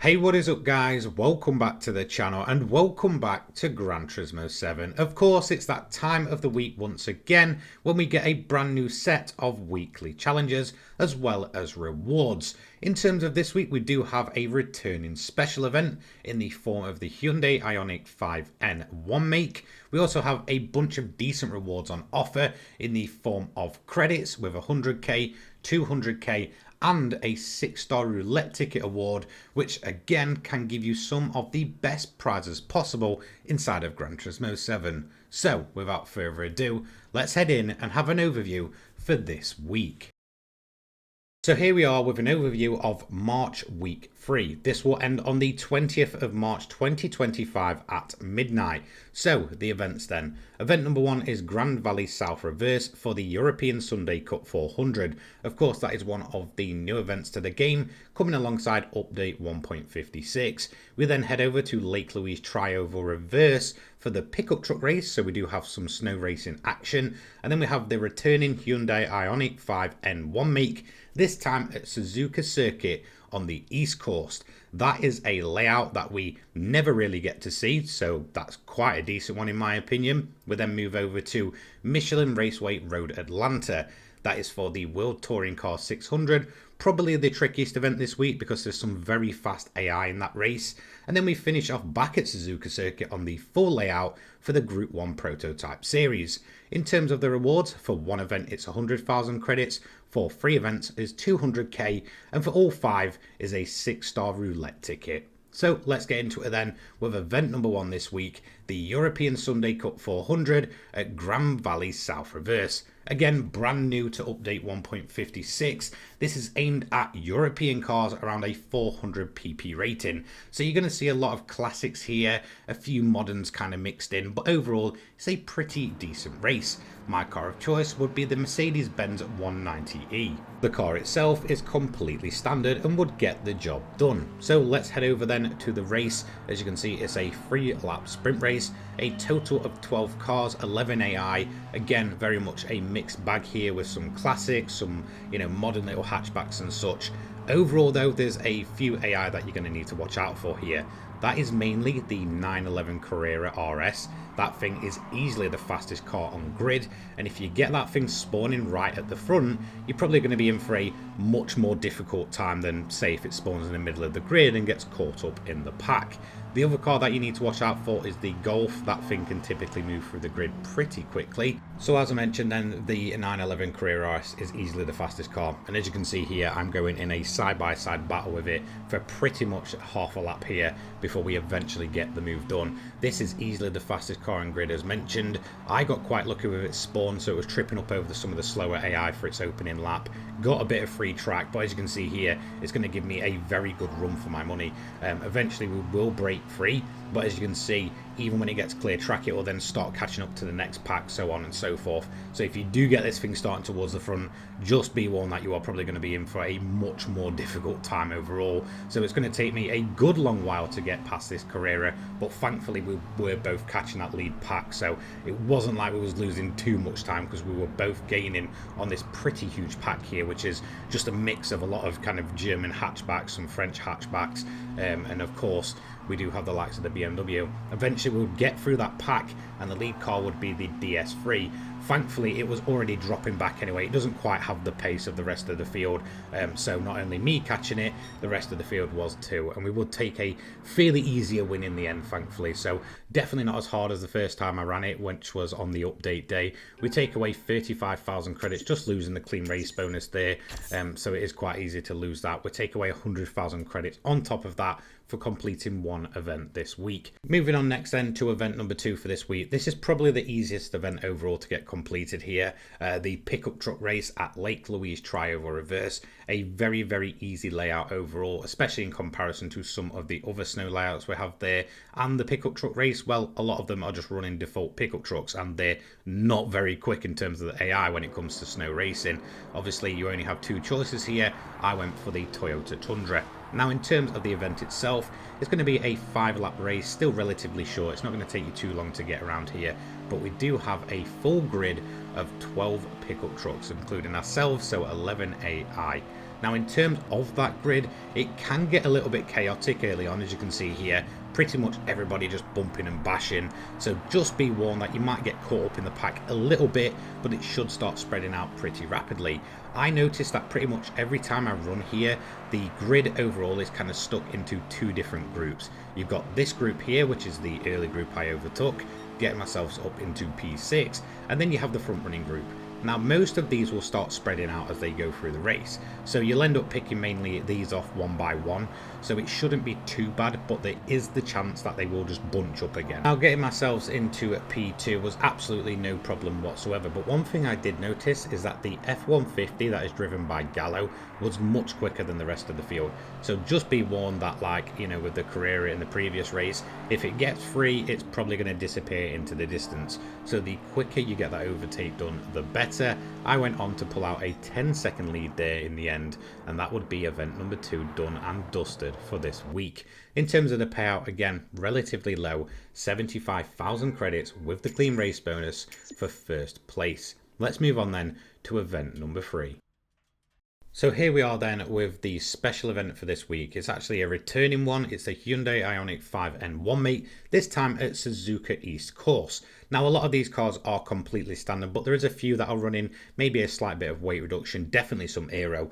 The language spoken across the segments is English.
Hey, what is up guys? Welcome back to the channel and welcome back to Gran Turismo 7. Of course, it's that time of the week once again when we get a brand new set of weekly challenges as well as rewards. In terms of this week, we do have a returning special event in the form of the Hyundai Ioniq 5N1 make. We also have a bunch of decent rewards on offer in the form of credits with 100k, 200k and a 6-star roulette ticket award, which again can give you some of the best prizes possible inside of Gran Turismo 7. So without further ado, let's head in and have an overview for this week. So here we are with an overview of March week 3. This will end on the 20th of March 2025 at midnight. So the events then. Event number 1 is Grand Valley South Reverse for the European Sunday Cup 400. Of course, that is one of the new events to the game, coming alongside update 1.56. We then head over to Lake Louise Trioval Reverse for the pickup truck race, so we do have some snow racing action. And then we have the returning Hyundai Ioniq 5N1 make, this time at Suzuka Circuit on the East Coast. That is a layout that we never really get to see, so that's quite a decent one in my opinion. We then move over to Michelin Raceway Road Atlanta. That is for the World Touring Car 600, probably the trickiest event this week because there's some very fast AI in that race. And then we finish off back at Suzuka Circuit on the full layout for the Gr.1 Prototype series. In terms of the rewards, for one event it's 100,000 credits, for 3 events is 200k, and for all 5 is a 6-star roulette ticket. So let's get into it then with event number 1 this week, the European Sunday Cup 400 at Grand Valley South Reverse. Again, brand new to update 1.56. This is aimed at European cars around a 400 pp rating. So you're going to see a lot of classics here, a few moderns kind of mixed in, but overall it's a pretty decent race. My car of choice would be the Mercedes-Benz 190e. The car itself is completely standard and would get the job done. So let's head over then to the race. As you can see, it's a 3-lap sprint race, a total of 12 cars, 11 AI. Again, very much a mixed bag here with some classics, some modern little hatchbacks and such. Overall though, there's a few AI that you're going to need to watch out for here. That is mainly the 911 Carrera RS. That thing is easily the fastest car on grid, and if you get that thing spawning right at the front, you're probably going to be in for a much more difficult time than say if it spawns in the middle of the grid and gets caught up in the pack. The other car that you need to watch out for is the Golf. That thing can typically move through the grid pretty quickly. So as I mentioned then, the 911 Carrera RS is easily the fastest car, and as you can see here, I'm going in a side-by-side battle with it for pretty much half a lap here before we eventually get the move done. This is easily the fastest car on grid as mentioned. I got quite lucky with its spawn, so it was tripping up over some of the slower AI for its opening lap. Got a bit of free track, but as you can see here, it's going to give me a very good run for my money. Eventually we will break free, but as you can see, even when it gets clear track, it will then start catching up to the next pack, so on and so forth. So if you do get this thing starting towards the front, just be warned that you are probably going to be in for a much more difficult time overall. So it's going to take me a good long while to get past this Carrera, but thankfully we were both catching that lead pack, so it wasn't like we was losing too much time because we were both gaining on this pretty huge pack here, which is just a mix of a lot of kind of German hatchbacks, some French hatchbacks, and of course we do have the likes of the BMW. Eventually we'll get through that pack and the lead car would be the DS3. Thankfully it was already dropping back anyway. It doesn't quite have the pace of the rest of the field, so not only me catching it, the rest of the field was too, and we would take a fairly easier win in the end thankfully. So definitely not as hard as the first time I ran it, which was on the update day. We take away 35,000 credits, just losing the clean race bonus there, so it is quite easy to lose that. We take away 100,000 credits on top of that for completing one event this week. Moving on next then to event number 2 for this week. This is probably the easiest event overall to get completed here. The pickup truck race at Lake Louise Trioval Reverse. A very, very easy layout overall, especially in comparison to some of the other snow layouts we have there. And the pickup truck race, well, a lot of them are just running default pickup trucks and they're not very quick in terms of the AI when it comes to snow racing. Obviously, you only have 2 choices here. I went for the Toyota Tundra. Now in terms of the event itself, it's going to be a 5-lap race, still relatively short. It's not going to take you too long to get around here, but we do have a full grid of 12 pickup trucks, including ourselves, so 11 AI. Now in terms of that grid, it can get a little bit chaotic early on, as you can see here. Pretty much everybody just bumping and bashing, so just be warned that you might get caught up in the pack a little bit, but it should start spreading out pretty rapidly. I noticed that pretty much every time I run here, the grid overall is kind of stuck into two different groups. You've got this group here, which is the early group I overtook, getting myself up into P6, and then you have the front running group. Now most of these will start spreading out as they go through the race, so you'll end up picking mainly these off one by one, so it shouldn't be too bad, but there is the chance that they will just bunch up again. Now getting myself into a P2 was absolutely no problem whatsoever, but one thing I did notice is that the F-150 that is driven by Gallo was much quicker than the rest of the field, so just be warned that, like, you know, with the Carrera in the previous race, if it gets free it's probably going to disappear into the distance, so the quicker you get that overtake done the better. I went on to pull out a 10-second lead there in the end, and that would be event number 2 done and dusted for this week. In terms of the payout, again, relatively low, 75,000 credits with the clean race bonus for first place. Let's move on then to event number 3. So here we are then with the special event for this week. It's actually a returning one. It's the Hyundai Ioniq 5N1 mate, this time at Suzuka East course. Now a lot of these cars are completely standard, but there is a few that are running maybe a slight bit of weight reduction, definitely some aero,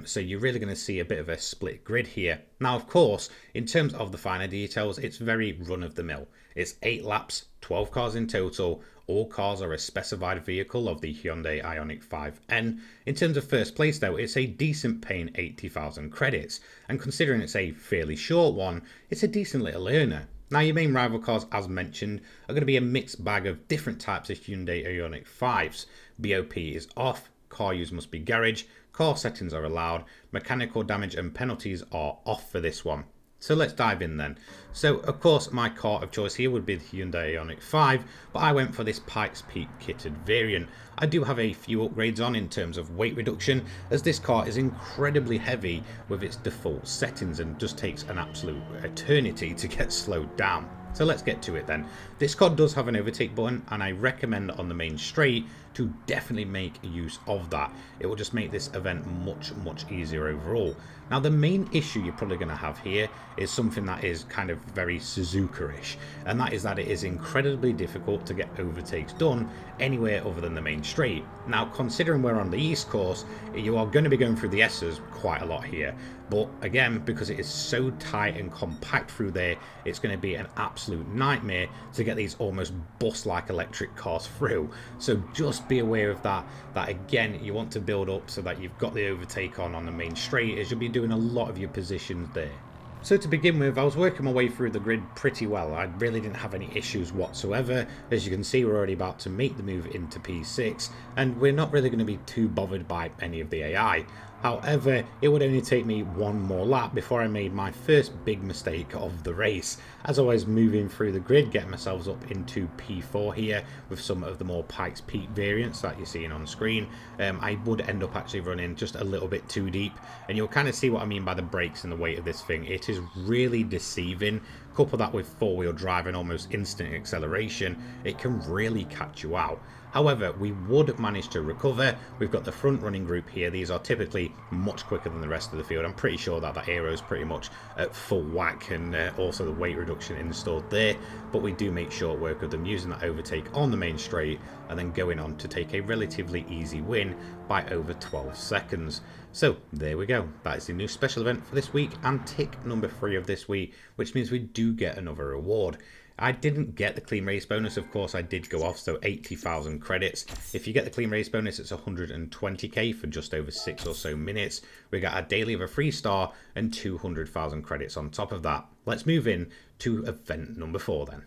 so you're really going to see a bit of a split grid here. Now of course, in terms of the finer details, it's very run of the mill. It's 8 laps, 12 cars in total. All cars are a specified vehicle of the Hyundai Ioniq 5N. In terms of first place though, it's a decent paying 80,000 credits, and considering it's a fairly short one, it's a decent little earner. Now your main rival cars, as mentioned, are going to be a mixed bag of different types of Hyundai Ioniq 5s. BOP is off, car use must be garage, car settings are allowed, mechanical damage and penalties are off for this one. So let's dive in then. So of course my car of choice here would be the Hyundai Ioniq 5, but I went for this Pikes Peak kitted variant. I do have a few upgrades on in terms of weight reduction, as this car is incredibly heavy with its default settings and just takes an absolute eternity to get slowed down. So let's get to it then. This car does have an overtake button, and I recommend on the main straight to definitely make use of that. It will just make this event much easier overall. Now the main issue you're probably going to have here is something that is kind of very Suzuka-ish, and that is that it is incredibly difficult to get overtakes done anywhere other than the main straight. Now considering we're on the East course, you are going to be going through the S's quite a lot here, but again, because it is so tight and compact through there, it's going to be an absolute nightmare to get these almost bus-like electric cars through. So just be aware of that again, you want to build up so that you've got the overtake on the main straight, as you'll be doing a lot of your positions there. So to begin with, I was working my way through the grid pretty well. I really didn't have any issues whatsoever. As you can see, we're already about to make the move into P6, and we're not really going to be too bothered by any of the AI. However, it would only take me one more lap before I made my first big mistake of the race, as I was moving through the grid, getting myself up into P4 here with some of the more Pikes Peak variants that you're seeing on screen. I would end up actually running just a little bit too deep, and you'll kind of see what I mean by the brakes and the weight of this thing. It is really deceiving. Couple that with four-wheel drive and almost instant acceleration, it can really catch you out. However, we would manage to recover. We've got the front running group here. These are typically much quicker than the rest of the field. I'm pretty sure that aero is pretty much at full whack, and also the weight reduction installed there. But we do make short work of them using that overtake on the main straight and then going on to take a relatively easy win by over 12 seconds. So there we go. That is the new special event for this week and tick number 3 of this week, which means we do get another reward. I didn't get the clean race bonus, of course I did go off, so 80,000 credits. If you get the clean race bonus, it's 120k for just over 6 or so minutes. We got a daily of a 3-star and 200,000 credits on top of that. Let's move in to event number 4 then.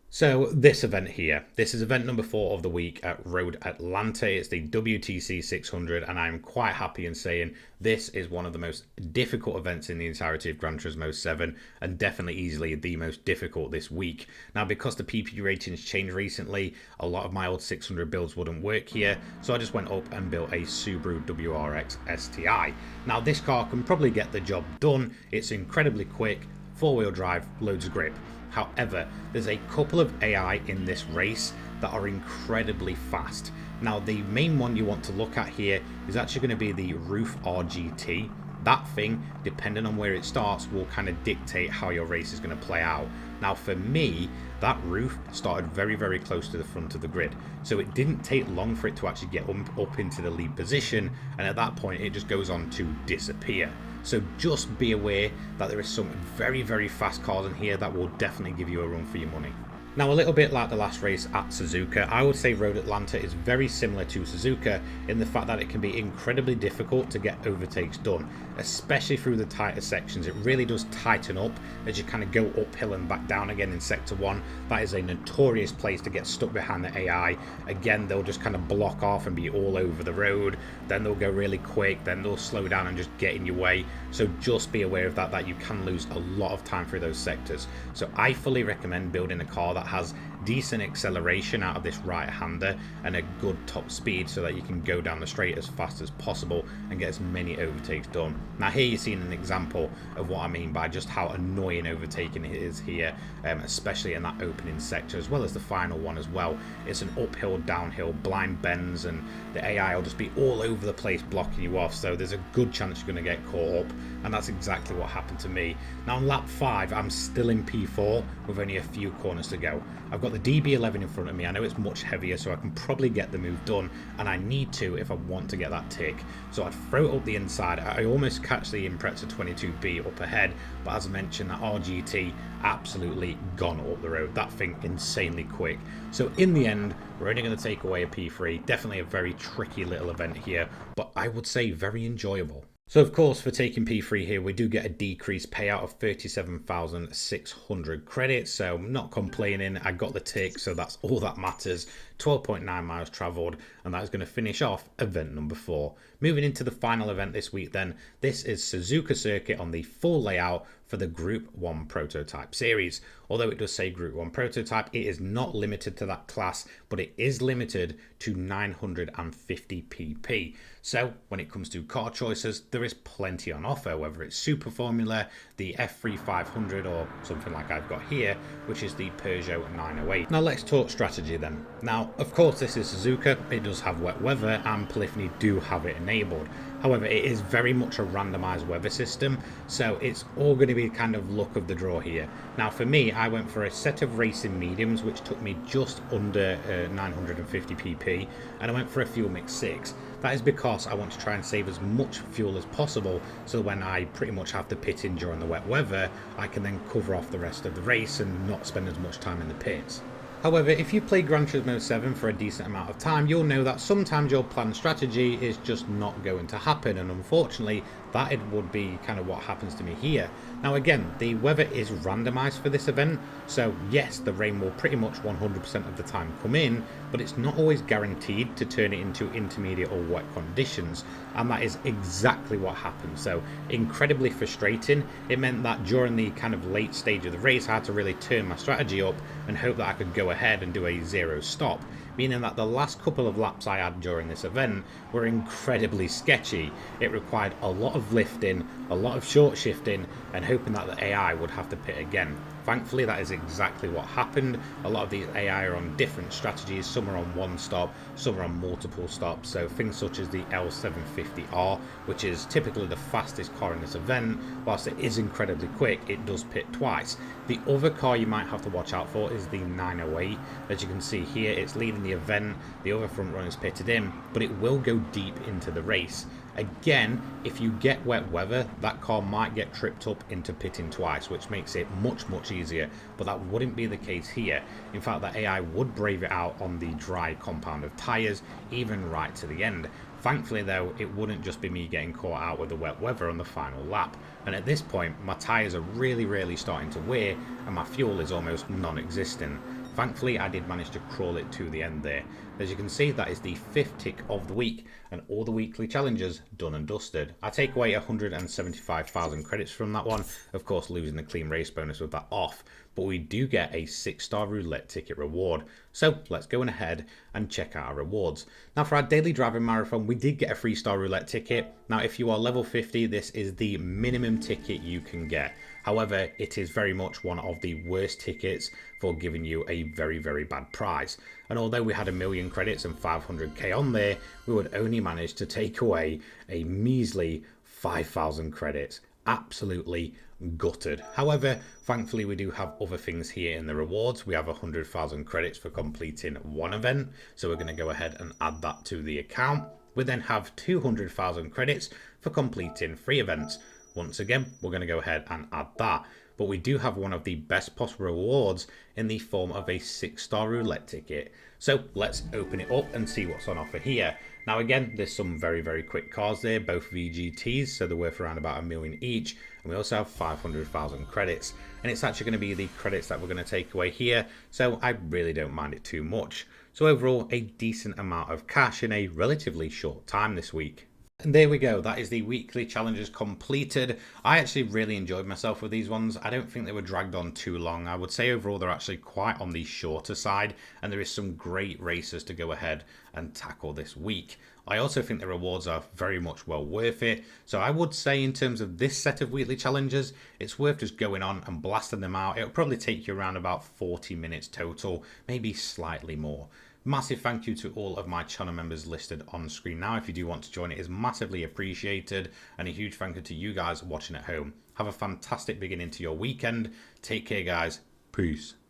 So this event here, this is event number 4 of the week at Road Atlanta. It's the WTC 600, and I'm quite happy in saying this is one of the most difficult events in the entirety of Gran Turismo 7, and definitely easily the most difficult this week. Now, because the PP ratings changed recently, a lot of my old 600 builds wouldn't work here, so I just went up and built a Subaru WRX STI. Now, this car can probably get the job done. It's incredibly quick, 4-wheel drive, loads of grip. However, there's a couple of AI in this race that are incredibly fast. Now, the main one you want to look at here is actually going to be the roof RGT. That thing, depending on where it starts, will kind of dictate how your race is going to play out. Now, for me, that roof started very, very close to the front of the grid. So it didn't take long for it to actually get up into the lead position. And at that point, it just goes on to disappear. So just be aware that there is some very, very fast cars in here that will definitely give you a run for your money. Now, a little bit like the last race at Suzuka, I would say Road Atlanta is very similar to Suzuka in the fact that it can be incredibly difficult to get overtakes done, especially through the tighter sections. It really does tighten up as you kind of go uphill and back down again in Sector 1. That is a notorious place to get stuck behind the AI. Again, they'll just kind of block off and be all over the road. Then they'll go really quick, then they'll slow down and just get in your way. So just be aware of that you can lose a lot of time through those sectors. So I fully recommend building a car that has decent acceleration out of this right-hander and a good top speed so that you can go down the straight as fast as possible and get as many overtakes done. Now here you're seeing an example of what I mean by just how annoying overtaking it is here, especially in that opening sector as well as the final one as well. It's an uphill, downhill, blind bends, and the AI will just be all over the place blocking you off, so there's a good chance you're going to get caught up, and that's exactly what happened to me. Now on lap 5 I'm still in P4 with only a few corners to go. I've got the DB11 in front of me. I know it's much heavier, so I can probably get the move done, and I need to if I want to get that tick. So I'd throw it up the inside. I almost catch the Impreza 22B up ahead, but as I mentioned, that RGT absolutely gone up the road. That thing insanely quick. So in the end, we're only going to take away a P3. Definitely a very tricky little event here, but I would say very enjoyable. So of course, for taking P3 here, we do get a decreased payout of 37,600 credits, so I'm not complaining. I got the tick, so that's all that matters. 12.9 miles travelled, and that is going to finish off event number 4. Moving into the final event this week then, this is Suzuka Circuit on the full layout for the Gr.1 Prototype series. Although it does say Gr.1 Prototype, it is not limited to that class, but it is limited to 950 pp. So when it comes to car choices, there is plenty on offer, whether it's Super Formula, the F3 500, or something like I've got here, which is the Peugeot 908. Now let's talk strategy then. Now, of course, this is Suzuka. It does have wet weather, and Polyphony do have it enabled. However, it is very much a randomized weather system, so it's all going to be kind of luck of the draw here. Now for me, I went for a set of racing mediums, which took me just under 950 pp, and I went for a fuel mix 6. That is because I want to try and save as much fuel as possible, so when I pretty much have to pit in during the wet weather, I can then cover off the rest of the race and not spend as much time in the pits. However, if you play Gran Turismo 7 for a decent amount of time, you'll know that sometimes your planned strategy is just not going to happen, and unfortunately that would be kind of what happens to me here. Now again, the weather is randomized for this event, so yes, the rain will pretty much 100% of the time come in, but it's not always guaranteed to turn it into intermediate or wet conditions, and that is exactly what happened. So incredibly frustrating. It meant that during the kind of late stage of the race, I had to really turn my strategy up and hope that I could go ahead and do a zero stop, meaning that the last couple of laps I had during this event were incredibly sketchy. It required a lot of lifting, a lot of short shifting, and hoping that the AI would have to pit again. Thankfully, that is exactly what happened. A lot of these AI are on different strategies. Some are on one stop, some are on multiple stops. So things such as the L750R, which is typically the fastest car in this event, whilst it is incredibly quick, it does pit twice. The other car you might have to watch out for is the 908. As you can see here, it's leading the event. The other front runners pitted in, but it will go deep into the race. Again, if you get wet weather, that car might get tripped up into pitting twice, which makes it much easier, but that wouldn't be the case here. In fact, the AI would brave it out on the dry compound of tyres, even right to the end. Thankfully though, it wouldn't just be me getting caught out with the wet weather on the final lap, and at this point my tyres are really starting to wear and my fuel is almost non-existent. Thankfully, I did manage to crawl it to the end there. As you can see, that is the 5th tick of the week, and all the weekly challenges done and dusted. I take away 175,000 credits from that one, of course losing the clean race bonus with that off, but we do get a 6-star roulette ticket reward. So let's go ahead and check out our rewards. Now for our daily driving marathon, we did get a 3-star roulette ticket. Now if you are level 50, this is the minimum ticket you can get. However, it is very much one of the worst tickets for giving you a very, very bad prize. And although we had 1,000,000 credits and 500k on there, we would only manage to take away a measly 5,000 credits. Absolutely gutted. However, thankfully we do have other things here in the rewards. We have 100,000 credits for completing one event, so we're going to go ahead and add that to the account. We then have 200,000 credits for completing 3 events. Once again, we're going to go ahead and add that. But we do have one of the best possible rewards in the form of a 6-star roulette ticket. So let's open it up and see what's on offer here. Now again, there's some very, very quick cars there, both VGTs, so they're worth around about 1,000,000 each. And we also have 500,000 credits. And it's actually going to be the credits that we're going to take away here, so I really don't mind it too much. So overall, a decent amount of cash in a relatively short time this week. And there we go, that is the weekly challenges completed. I actually really enjoyed myself with these ones. I don't think they were dragged on too long. I would say overall they're actually quite on the shorter side, and there is some great races to go ahead and tackle this week. I also think the rewards are very much well worth it. So I would say in terms of this set of weekly challenges, it's worth just going on and blasting them out. It'll probably take you around about 40 minutes total, maybe slightly more. Massive thank you to all of my channel members listed on screen now. If you do want to join, it is massively appreciated. And a huge thank you to you guys watching at home. Have a fantastic beginning to your weekend. Take care, guys. Peace.